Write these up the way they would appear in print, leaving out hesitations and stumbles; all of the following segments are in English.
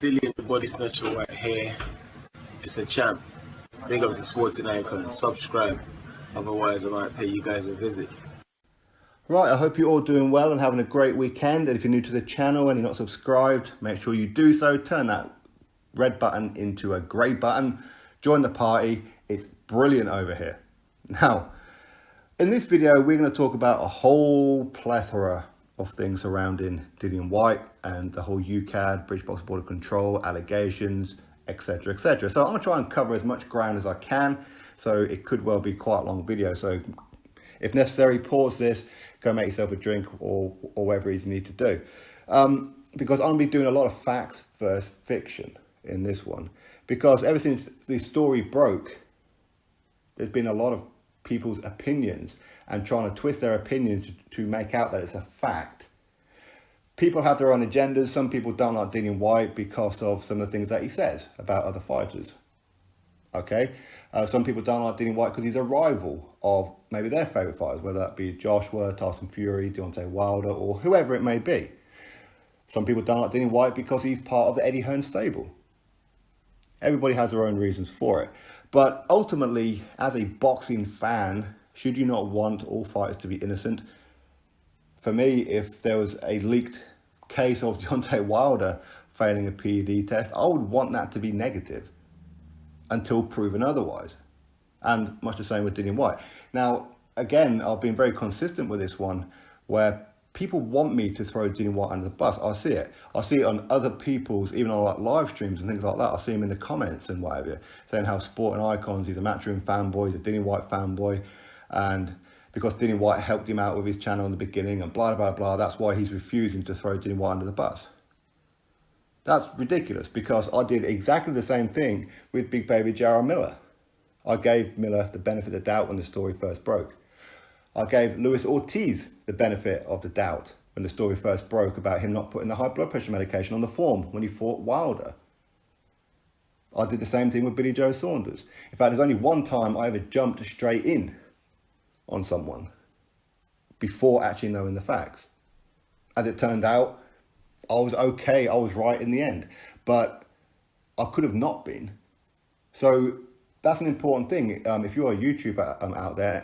Dillian the Body Snatcher right here. It's a champ. Big up to Sporting Icon. Subscribe. Otherwise, I might pay you guys a visit. Right, I hope you're all doing well and having a great weekend. And if you're new to the channel and you're not subscribed, make sure you do so. Turn that red button into a grey button. Join the party. It's brilliant over here. Now, in this video, we're going to talk about a whole plethora of things surrounding Dillian Whyte and the whole Ukad, British Box Border Control, allegations, etc, etc. So I'm going to try and cover as much ground as I can. So it could well be quite a long video. So if necessary, pause this, go make yourself a drink or whatever it is you need to do. Because I'm going to be doing a lot of fact versus fiction in this one. Because ever since this story broke, there's been a lot of people's opinions and trying to twist their opinions to make out that it's a fact. People have their own agendas. Some people don't like Dillian Whyte because of some of the things that he says about other fighters. Okay, some people don't like Dillian Whyte because he's a rival of maybe their favourite fighters, whether that be Joshua, Tyson Fury, Deontay Wilder, or whoever it may be. Some people don't like Dillian Whyte because he's part of the Eddie Hearn stable. Everybody has their own reasons for it. But ultimately, as a boxing fan, should you not want all fighters to be innocent? For me, if there was a leaked case of Deontay Wilder failing a PED test, I would want that to be negative until proven otherwise. And much the same with Dillian Whyte. Now, again, I've been very consistent with this one, where people want me to throw Dillian Whyte under the bus. I see it. I see it on other people's, even on like live streams and things like that. I see him in the comments and whatever, saying how Sporting Icons, he's a Matchroom fanboy, he's a Dillian Whyte fanboy, and because Dillian Whyte helped him out with his channel in the beginning and blah, blah, blah, that's why he's refusing to throw Dillian Whyte under the bus. That's ridiculous, because I did exactly the same thing with Big Baby Jarrell Miller. I gave Miller the benefit of the doubt when the story first broke. I gave Luis Ortiz the benefit of the doubt when the story first broke about him not putting the high blood pressure medication on the form when he fought Wilder. I did the same thing with Billy Joe Saunders. In fact, there's only one time I ever jumped straight in on someone before actually knowing the facts. As it turned out, I was okay, I was right in the end, but I could have not been. So that's an important thing. If you're a YouTuber out there,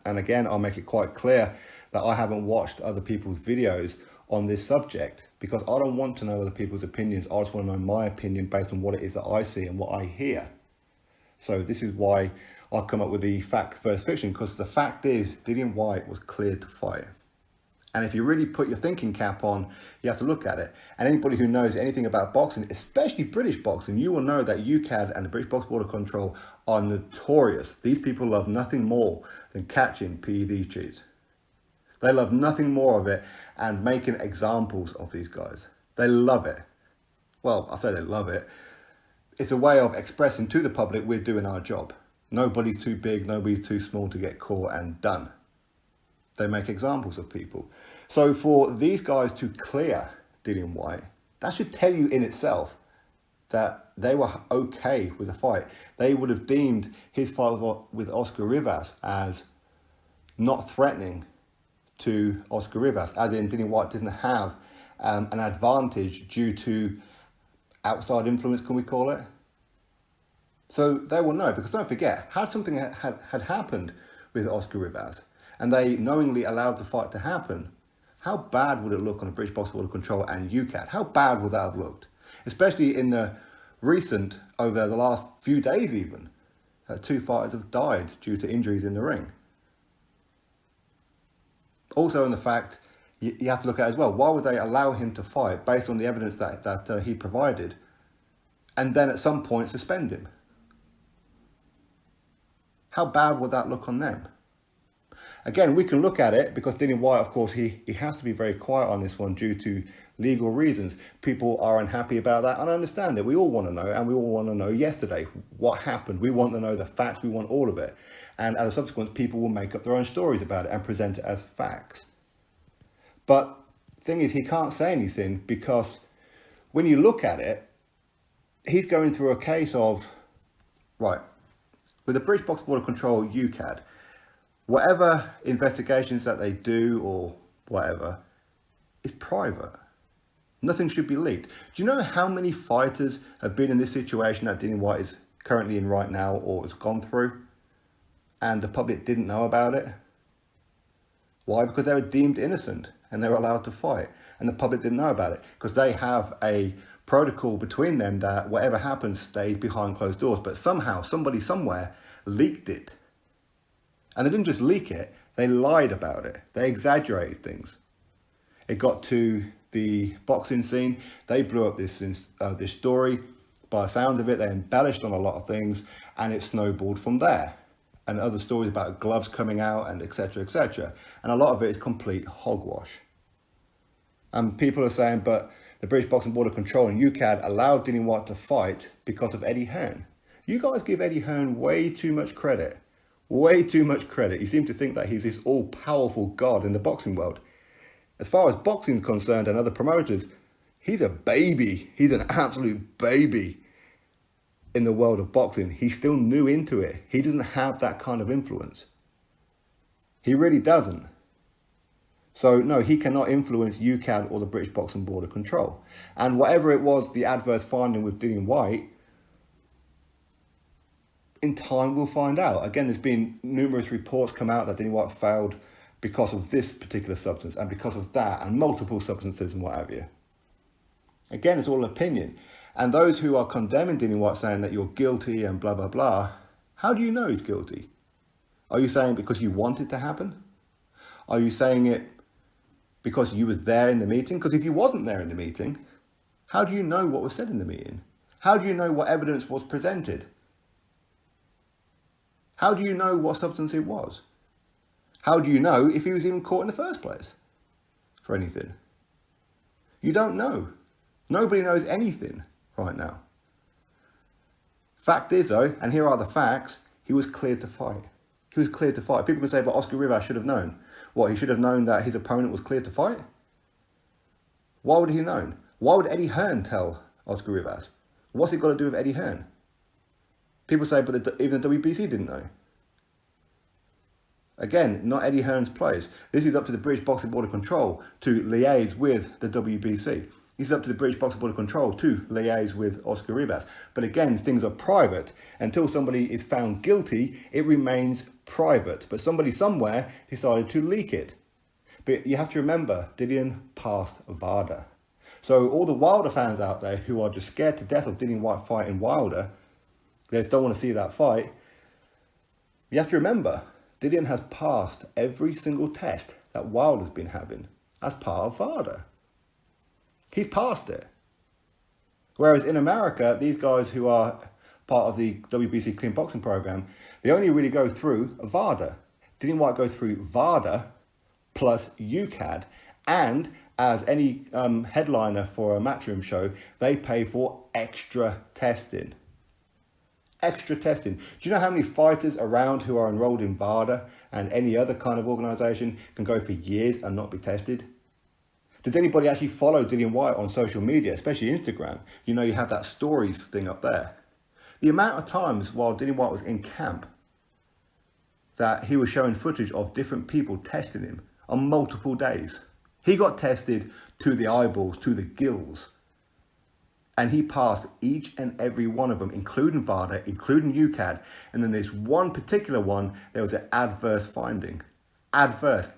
and again, I'll make it quite clear that I haven't watched other people's videos on this subject, because I don't want to know other people's opinions. I just want to know my opinion based on what it is that I see and what I hear. So this is why I come up with the fact versus fiction, because the fact is Dillian Whyte was cleared to fight. And if you really put your thinking cap on, you have to look at it. And anybody who knows anything about boxing, especially British boxing, you will know that Ukad and the British Box Border Control are notorious. These people love nothing more than catching PED cheats. They love nothing more of it and making examples of these guys. They love it. Well, I say they love it. It's a way of expressing to the public we're doing our job. Nobody's too big, nobody's too small to get caught and done. They make examples of people. So for these guys to clear Dillian Whyte, that should tell you in itself that they were okay with the fight. They would have deemed his fight with Oscar Rivas as not threatening to Oscar Rivas, as in Dillian Whyte didn't have an advantage due to outside influence, can we call it? So they will know, because don't forget, had something had happened with Oscar Rivas, and they knowingly allowed the fight to happen, how bad would it look on a British Box Border Control and Ukad? How bad would that have looked? Especially in the recent, over the last few days even, that two fighters have died due to injuries in the ring. Also in the fact, you have to look at as well, why would they allow him to fight based on the evidence that he provided, and then at some point suspend him? How bad would that look on them? Again, we can look at it because Dillian Whyte, of course, he has to be very quiet on this one due to legal reasons. People are unhappy about that, and I understand it. We all want to know, and we all want to know yesterday what happened. We want to know the facts. We want all of it. And as a subsequent, people will make up their own stories about it and present it as facts. But the thing is, he can't say anything because when you look at it, he's going through a case of, right, with the British Box Border Control Ukad, whatever investigations that they do or whatever is private. Nothing should be leaked. Do you know how many fighters have been in this situation that Dillian Whyte is currently in right now or has gone through, and the public didn't know about it? Why? Because they were deemed innocent and they were allowed to fight, and the public didn't know about it because they have a protocol between them that whatever happens stays behind closed doors. But somehow, somebody somewhere leaked it. And they didn't just leak it, they lied about it. They exaggerated things. It got to the boxing scene. They blew up this story. By the sounds of it, they embellished on a lot of things, and it snowballed from there. And other stories about gloves coming out and etc., etc. And a lot of it is complete hogwash. And people are saying, but the British Boxing Board of Control and Ukad allowed Dillian Whyte to fight because of Eddie Hearn. You guys give Eddie Hearn way too much credit. Way too much credit. You seem to think that he's this all-powerful god in the boxing world. As far as boxing is concerned and other promoters, he's a baby. He's an absolute baby in the world of boxing. He's still new into it. He doesn't have that kind of influence. He really doesn't. So no, he cannot influence Ukad or the British Boxing Board of Control. And whatever it was, the adverse finding with Dillian Whyte, in time we'll find out. Again, there's been numerous reports come out that Dillian Whyte failed because of this particular substance and because of that and multiple substances and what have you. Again, it's all opinion. And those who are condemning Dillian Whyte, saying that you're guilty and blah, blah, blah, how do you know he's guilty? Are you saying because you want it to happen? Are you saying it because you were there in the meeting? Because if you wasn't there in the meeting, how do you know what was said in the meeting? How do you know what evidence was presented? How do you know what substance it was? How do you know if he was even caught in the first place for anything? You don't know. Nobody knows anything right now. Fact is though, and here are the facts, he was cleared to fight. He was cleared to fight. People can say, but Oscar Rivas should have known. What, he should have known that his opponent was cleared to fight? Why would he have known? Why would Eddie Hearn tell Oscar Rivas? What's it got to do with Eddie Hearn? People say, but even the WBC didn't know. Again, not Eddie Hearn's place. This is up to the British Boxing Board of Control to liaise with the WBC. This is up to the British Boxing Board of Control to liaise with Oscar Rivas. But again, things are private. Until somebody is found guilty, it remains private. But somebody somewhere decided to leak it. But you have to remember, Dillian passed VADA. So all the Wilder fans out there who are just scared to death of Dillian Whyte fighting Wilder, they just don't want to see that fight. You have to remember, Dillian has passed every single test that Wilder's been having as part of VADA. He's passed it. Whereas in America, these guys who are part of the WBC Clean Boxing Program, they only really go through VADA. Dillian Whyte go through VADA plus Ukad, and as any headliner for a Matchroom show, they pay for extra testing. Extra testing. Do you know how many fighters around who are enrolled in VADA and any other kind of organisation can go for years and not be tested? Does anybody actually follow Dillian Whyte on social media, especially Instagram? You know, you have that stories thing up there. The amount of times while Dillian Whyte was in camp that he was showing footage of different people testing him on multiple days. He got tested to the eyeballs, to the gills. And he passed each and every one of them, including VADA, including Ukad. And then there's one particular one, there was an adverse finding. Adverse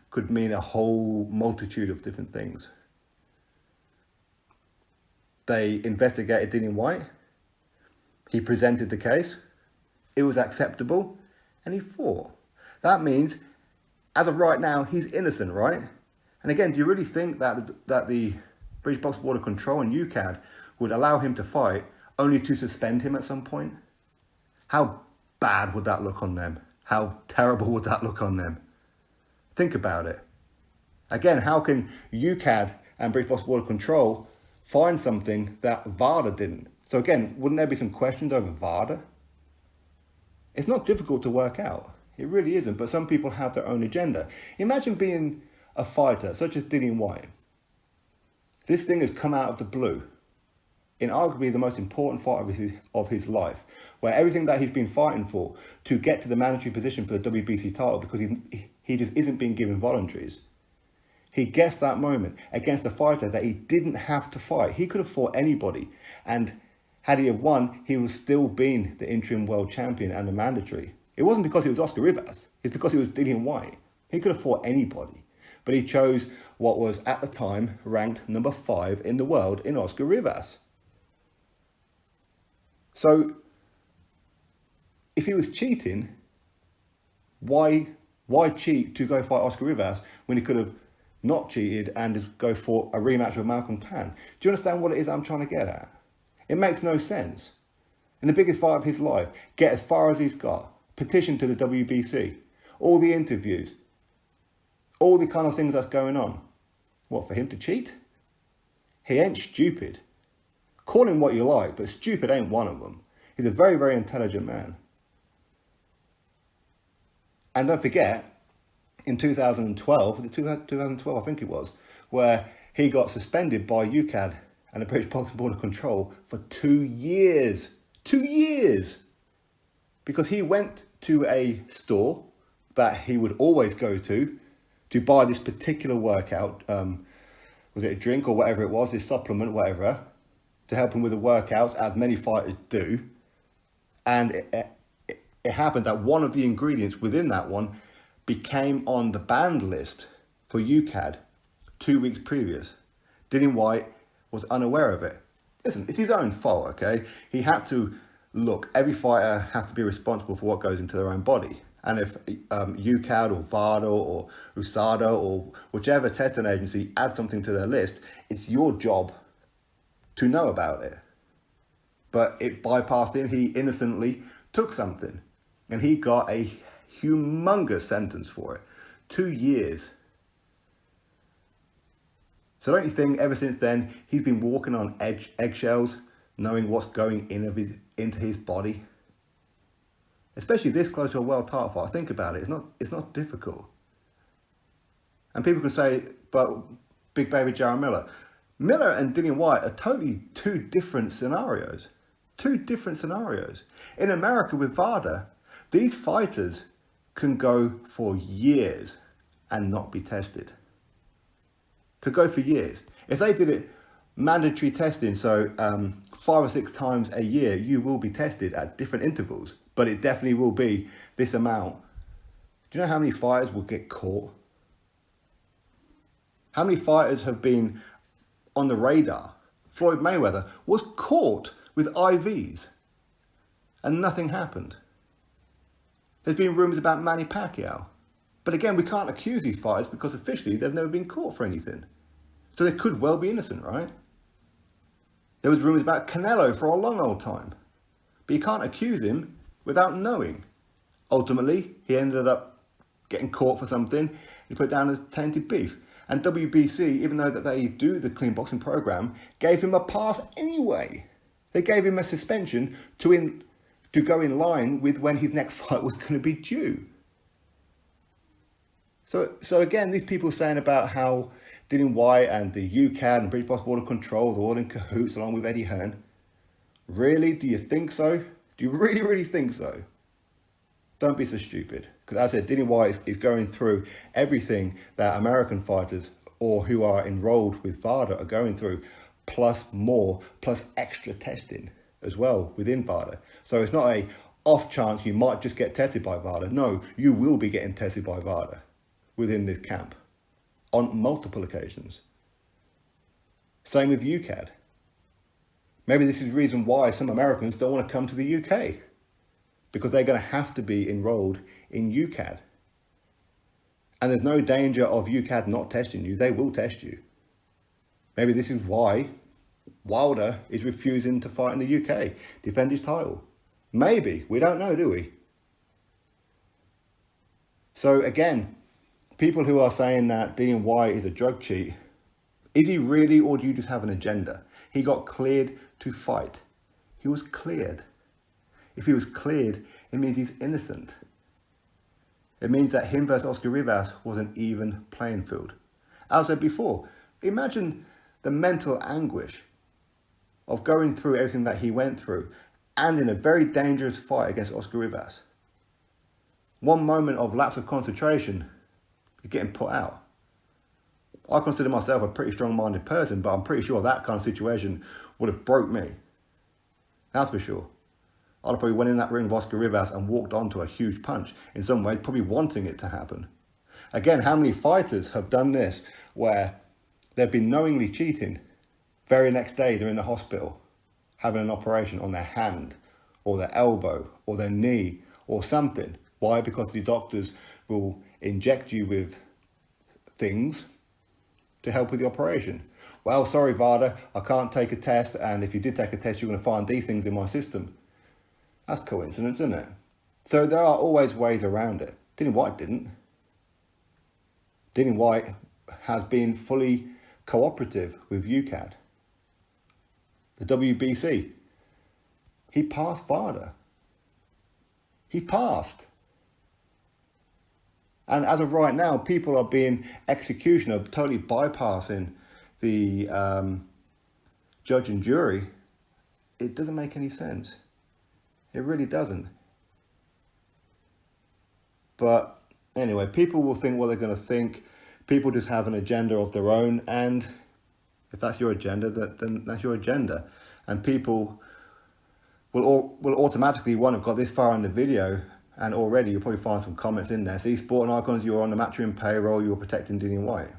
could mean a whole multitude of different things. They investigated Dillian Whyte. He presented the case. It was acceptable. And he fought. That means, as of right now, he's innocent, right? And again, do you really think that the British Boxing Board of Control and Ukad would allow him to fight only to suspend him at some point? How bad would that look on them? How terrible would that look on them? Think about it. Again, how can Ukad and British Boxing Board of Control find something that VADA didn't? So again, wouldn't there be some questions over VADA? It's not difficult to work out. It really isn't, but some people have their own agenda. Imagine being a fighter such as Dillian Whyte. This thing has come out of the blue in arguably the most important fight of his life, where everything that he's been fighting for to get to the mandatory position for the WBC title, because he just isn't being given voluntaries. He guessed that moment against a fighter that he didn't have to fight. He could have fought anybody. And had he have won, he would still been the interim world champion and the mandatory. It wasn't because he was Oscar Rivas. It's because he was Dillian Whyte. He could have fought anybody. But he chose what was at the time ranked number 5 in the world in Oscar Rivas. So if he was cheating, why cheat to go fight Oscar Rivas when he could have not cheated and just go for a rematch with Malcolm Tan? Do you understand what it is I'm trying to get at? It makes no sense. In the biggest fight of his life, get as far as he's got, petition to the WBC, all the interviews, all the kind of things that's going on. What, for him to cheat? He ain't stupid. Call him what you like, but stupid ain't one of them. He's a very, very intelligent man. And don't forget, in 2012, 2012 I think it was, where he got suspended by Ukad and the British Boxing Board of Control for 2 years. 2 years! Because he went to a store that he would always go to buy this particular workout, was it a drink or whatever it was, this supplement, whatever, to help him with the workouts, as many fighters do. And it happened that one of the ingredients within that one became on the banned list for Ukad 2 weeks previous. Dillian Whyte was unaware of it. Listen, it's his own fault, okay? He had to look, every fighter has to be responsible for what goes into their own body. And if Ukad or VADA or USADA or whichever testing agency adds something to their list, it's your job to know about it. But it bypassed him. He innocently took something. And he got a humongous sentence for it. 2 years. So don't you think ever since then, he's been walking on eggshells, knowing what's going into his body? Especially this close to a world title fight. Think about it. It's not difficult. And people can say, but Big Baby Jarrell Miller. Miller and Dillian Whyte are totally two different scenarios. Two different scenarios. In America with VADA, these fighters can go for years and not be tested. Could go for years. If they did it mandatory testing, so 5 or 6 times a year, you will be tested at different intervals. But it definitely will be this amount. Do you know how many fighters will get caught? How many fighters have been on the radar? Floyd Mayweather was caught with IVs and nothing happened. There's been rumours about Manny Pacquiao. But again, we can't accuse these fighters because officially they've never been caught for anything. So they could well be innocent, right? There was rumours about Canelo for a long old time. But you can't accuse him without knowing. Ultimately, he ended up getting caught for something. He put it down as tainted beef. And WBC, even though that they do the clean boxing program, gave him a pass anyway. They gave him a suspension to go in line with when his next fight was going to be due. So again, these people saying about how Dillian Whyte and the Ukad and British Boxing Board of Control are all in cahoots along with Eddie Hearn. Really? Do you think so? Do you really, really think so? Don't be so stupid. Because as I said, Dillian Whyte is going through everything that American fighters or who are enrolled with VADA are going through, plus more, plus extra testing as well within VADA. So it's not a off chance you might just get tested by VADA. No, you will be getting tested by VADA within this camp on multiple occasions. Same with Ukad. Maybe this is the reason why some Americans don't want to come to the UK, because they're going to have to be enrolled in Ukad. And there's no danger of Ukad not testing you. They will test you. Maybe this is why Wilder is refusing to fight in the UK, defend his title. Maybe. We don't know, do we? So again, people who are saying that Dillian Whyte is a drug cheat, is he really, or do you just have an agenda? He got cleared to fight. He was cleared. If he was cleared, it means he's innocent. It means that him versus Oscar Rivas was an even playing field. As I said before, imagine the mental anguish of going through everything that he went through and in a very dangerous fight against Oscar Rivas. One moment of lapse of concentration, you're getting put out. I consider myself a pretty strong-minded person, but I'm pretty sure that kind of situation would have broke me. That's for sure. I'd have probably went in that ring with Oscar Rivas and walked onto a huge punch. In some ways, probably wanting it to happen. Again, how many fighters have done this where they've been knowingly cheating? Very next day, they're in the hospital having an operation on their hand or their elbow or their knee or something. Why? Because the doctors will inject you with things to help with the operation. Well, sorry, VADA, I can't take a test, and if you did take a test, you're going to find these things in my system. That's coincidence, isn't it? So there are always ways around it. Dillian Whyte didn't. Dillian Whyte has been fully cooperative with Ukad. The WBC. He passed VADA. He passed. And as of right now, people are being executioner, totally bypassing the judge and jury. It doesn't make any sense. It really doesn't. But anyway, people will think what they're going to think. People just have an agenda of their own. And if that's your agenda, then that's your agenda. And people will automatically, one, have got this far in the video, and already you'll probably find some comments in there. See, Sporting Icons, you're on the Matchroom payroll, you're protecting Dillian Whyte.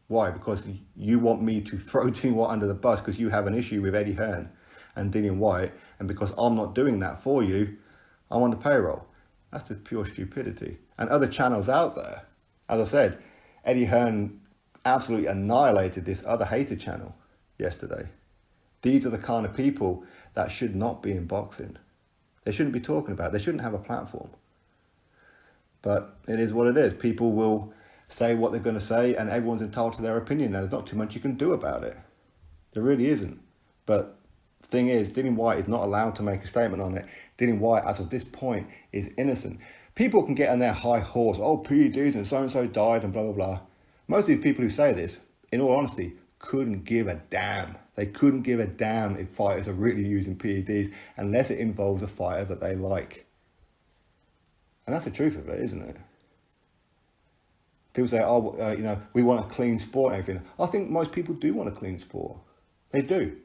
Why? Because you want me to throw Dillian Whyte under the bus because you have an issue with Eddie Hearn and Dillian Whyte, and because I'm not doing that for you, I'm on the payroll. That's just pure stupidity. And other channels out there, as I said, Eddie Hearn absolutely annihilated this other hater channel yesterday. These are the kind of people that should not be in boxing. They shouldn't be talking about it. They shouldn't have a platform. But it is what it is. People will say what they're going to say, and everyone's entitled to their opinion. And there's not too much you can do about it. There really isn't. But the thing is, Dillian Whyte is not allowed to make a statement on it. Dillian Whyte, as of this point, is innocent. People can get on their high horse. Oh, PEDs and so-and-so died and blah, blah, blah. Most of these people who say this, in all honesty, couldn't give a damn. They couldn't give a damn if fighters are really using PEDs unless it involves a fighter that they like. And that's the truth of it, isn't it? People say, oh, we want a clean sport and everything. I think most people do want a clean sport. They do.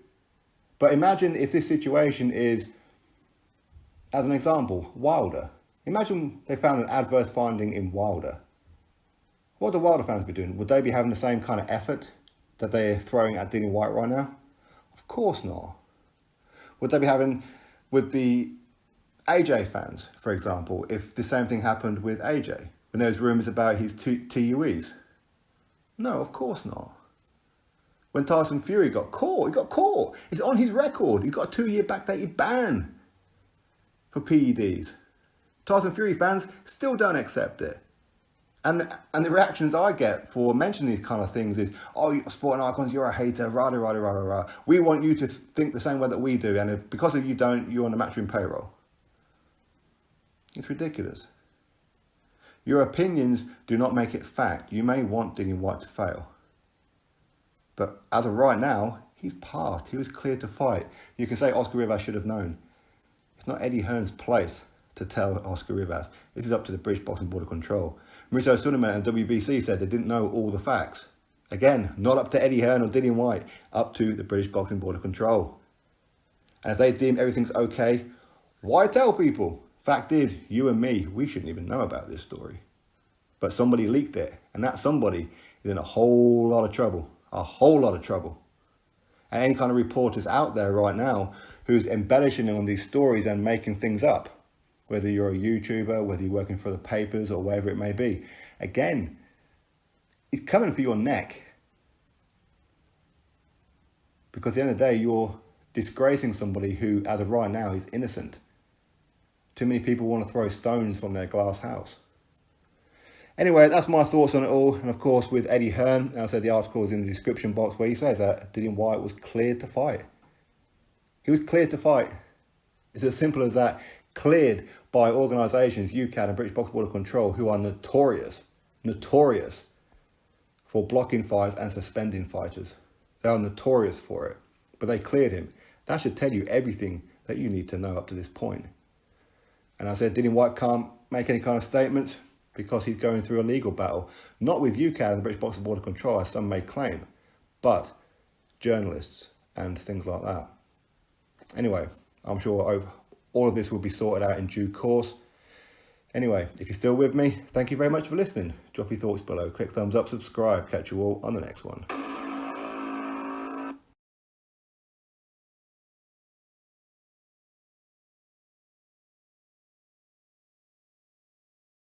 But imagine if this situation is, as an example, Wilder. Imagine they found an adverse finding in Wilder. What would the Wilder fans be doing? Would they be having the same kind of effort that they're throwing at Dillian Whyte right now? Of course not. Would they be having with the AJ fans, for example, if the same thing happened with AJ, when there was rumours about his TUEs? No, of course not. When Tyson Fury got caught. It's on his record. He's got a 2-year backdated ban for PEDs. Tyson Fury fans still don't accept it. And the reactions I get for mentioning these kind of things is, oh, Sporting Icons, you're a hater, rah, rah, rah, rah, rah. We want you to think the same way that we do, and if, because of you don't, you're on the Matchroom payroll. It's ridiculous. Your opinions do not make it fact. You may want Dillian Whyte to fail. But as of right now, he's passed. He was cleared to fight. You can say Oscar Rivas should have known. It's not Eddie Hearn's place to tell Oscar Rivas. This is up to the British Boxing Board of Control. Mauricio Sulaiman and WBC said they didn't know all the facts. Again, not up to Eddie Hearn or Dillian Whyte, up to the British Boxing Board of Control. And if they deem everything's okay, why tell people? Fact is, you and me, we shouldn't even know about this story. But somebody leaked it, and that somebody is in a whole lot of trouble. A whole lot of trouble. And any kind of reporters out there right now who's embellishing on these stories and making things up, whether you're a YouTuber, whether you're working for the papers or wherever it may be, again, it's coming for your neck. Because at the end of the day, you're disgracing somebody who, as of right now, is innocent. Too many people want to throw stones from their glass house. Anyway, that's my thoughts on it all. And of course, with Eddie Hearn, as I said, the article is in the description box where he says that Dillian Whyte was cleared to fight. He was cleared to fight. It's as simple as that. Cleared by organisations, Ukad and British Boxing Board of Control, who are notorious for blocking fights and suspending fighters. They are notorious for it. But they cleared him. That should tell you everything that you need to know up to this point. And I said Dillian Whyte can't make any kind of statements. because he's going through a legal battle, not with Ukad and the British Boxing Board of Control, as some may claim, but journalists and things like that. Anyway, I'm sure all of this will be sorted out in due course. Anyway, if you're still with me, thank you very much for listening. Drop your thoughts below, click thumbs up, subscribe. Catch you all on the next one.